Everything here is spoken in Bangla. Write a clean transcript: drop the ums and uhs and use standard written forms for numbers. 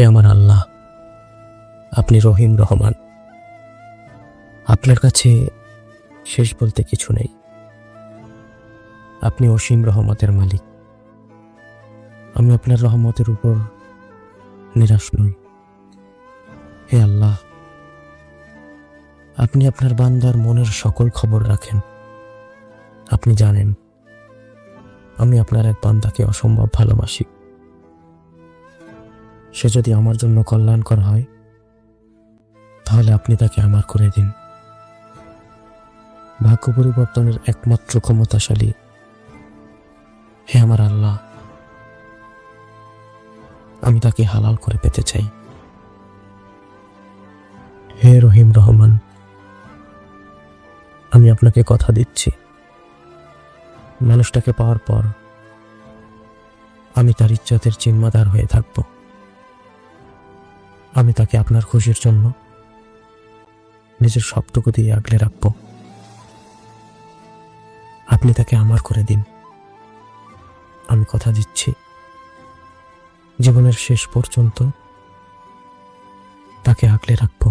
হে আমার আল্লাহ, আপনি রহিম রহমান। আপনার কাছে শেষ বলতে কিছু নেই। আপনি অসীম রহমতের মালিক। আমি আপনার রহমতের উপর নিরাশ নই। হে আল্লাহ, আপনি আপনার বান্দার মনের সকল খবর রাখেন। আপনি জানেন আমি আপনার এক বান্দাকে অসম্ভব ভালোবাসি। সে যদি আমার জন্য কল্যাণকর হয়, তাহলে আপনি তাকে আমার করে দিন। ভাগ্য পরিবর্তনের একমাত্র ক্ষমতাশালী হে আমার আল্লাহ, আমি তাকে হালাল করে পেতে চাই। হে রহিম রহমান, আমি আপনাকে কথা দিচ্ছি, মানুষটাকে পাওয়ার পর আমি তার ইজ্জতের জিম্মাদার হয়ে থাকব। আমি তাকে আপনার খুশির জন্য নিজের সবটুকু দিয়ে আগলে রাখব। আপনি তাকে আমার করে দিন। আমি কথা দিচ্ছি, জীবনের শেষ পর্যন্ত তাকে আগলে রাখব।